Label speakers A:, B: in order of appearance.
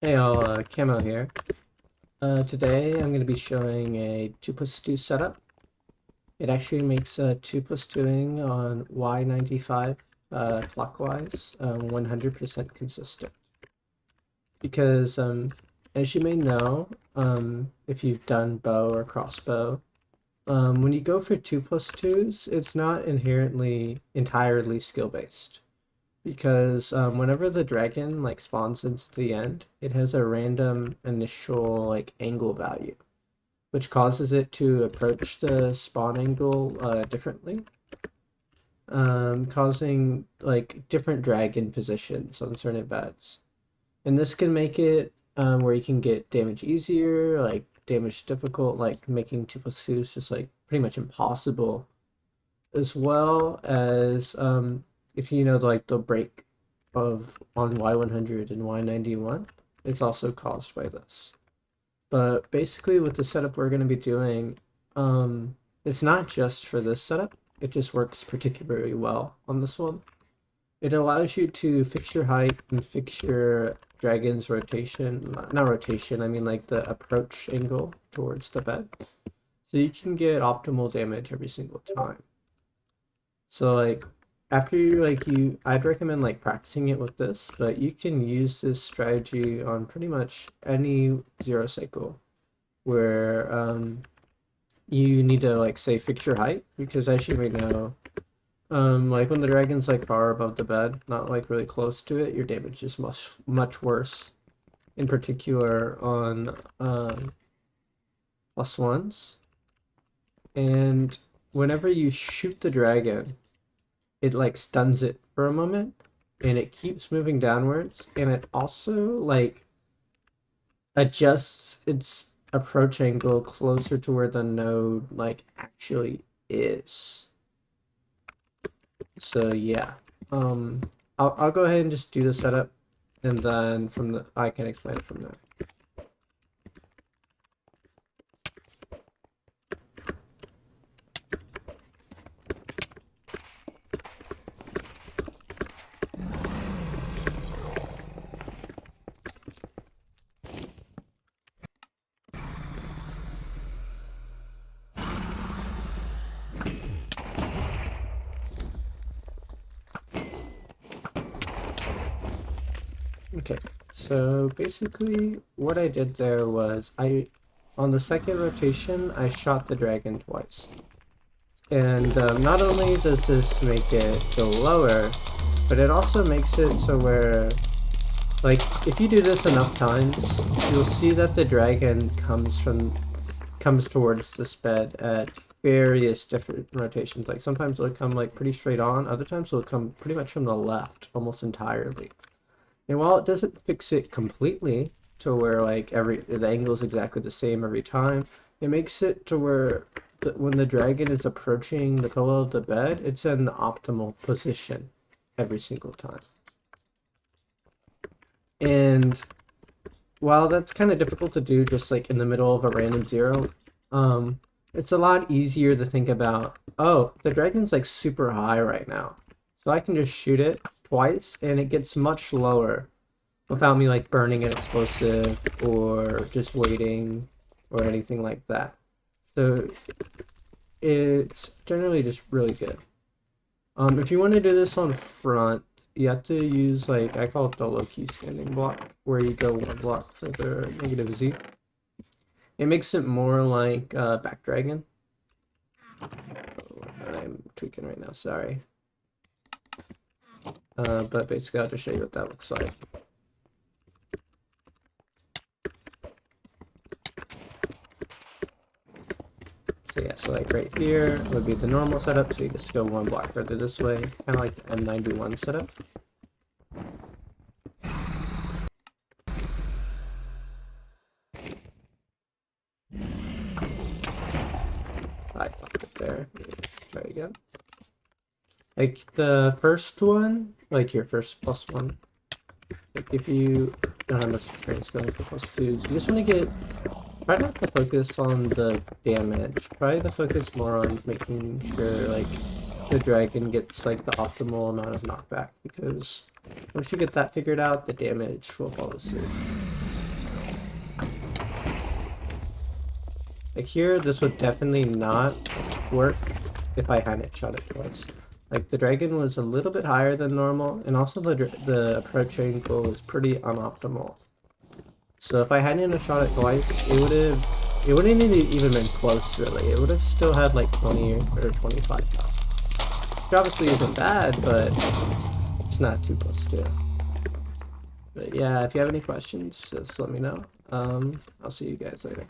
A: Hey all, Camo here. Today I'm going to be showing a 2+2 setup. It actually makes 2+2ing on Y95 clockwise 100% consistent. Because, as you may know, if you've done bow or crossbow, when you go for 2+2s, it's not inherently entirely skill-based. Because whenever the dragon like spawns into the end, it has a random initial like angle value, which causes it to approach the spawn angle differently, causing like different dragon positions on certain beds. And this can make it where you can get damage easier, like damage difficult, like making 2+2s just like pretty much impossible, as well as if you know like the break of on Y100 and Y91, it's also caused by this. But basically with the setup we're going to be doing, it's not just for this setup, it just works particularly well on this one. It allows you to fix your height and fix your dragon's rotation, not rotation, I mean like the approach angle towards the bed. So you can get optimal damage every single time. So like after I'd recommend like practicing it with this, but you can use this strategy on pretty much any zero cycle where you need to like say fix your height, because as you may know, like when the dragon's like far above the bed, not like really close to it, your damage is much worse. In particular on +1s. And whenever you shoot the dragon, it like stuns it for a moment and it keeps moving downwards, and it also like adjusts its approach angle closer to where the node like actually is. So yeah, I'll go ahead and just do the setup, and then I can explain it from there. Okay, so basically what I did there was on the second rotation, I shot the dragon twice. And not only does this make it go lower, but it also makes it so where, like, if you do this enough times, you'll see that the dragon comes towards this bed at various different rotations. Like sometimes it'll come like pretty straight on, other times it'll come pretty much from the left, almost entirely. And while it doesn't fix it completely to where like the angle is exactly the same every time, it makes it to where when the dragon is approaching the pillow of the bed, it's in the optimal position every single time. And while that's kind of difficult to do just like in the middle of a random zero, it's a lot easier to think about, oh, the dragon's like super high right now. So I can just shoot it twice and it gets much lower without me like burning an explosive or just waiting or anything like that. So it's generally just really good. If you want to do this on front, you have to use like, I call it the low-key standing block, where you go one block for the negative Z. It makes it more like Back Dragon. Oh, I'm tweaking right now, sorry. But basically I'll just show you what that looks like. So yeah, so like right here would be the normal setup, so you just go one block further this way, kind of like the M91 setup. I popped it there. Try again. Like the first one, like your first +1, like if you don't have much experience going for +2s, you just want to try not to focus on the damage. Try to focus more on making sure like the dragon gets like the optimal amount of knockback, because once you get that figured out, the damage will follow suit. Like here, this would definitely not work if I hadn't shot it twice. Like the dragon was a little bit higher than normal, and also the approach angle was pretty unoptimal. So if I hadn't have shot it twice, it wouldn't even been close really. It would have still had like 20 or 25 health. Which obviously isn't bad, but it's not too close to. But yeah, if you have any questions, just let me know. I'll see you guys later.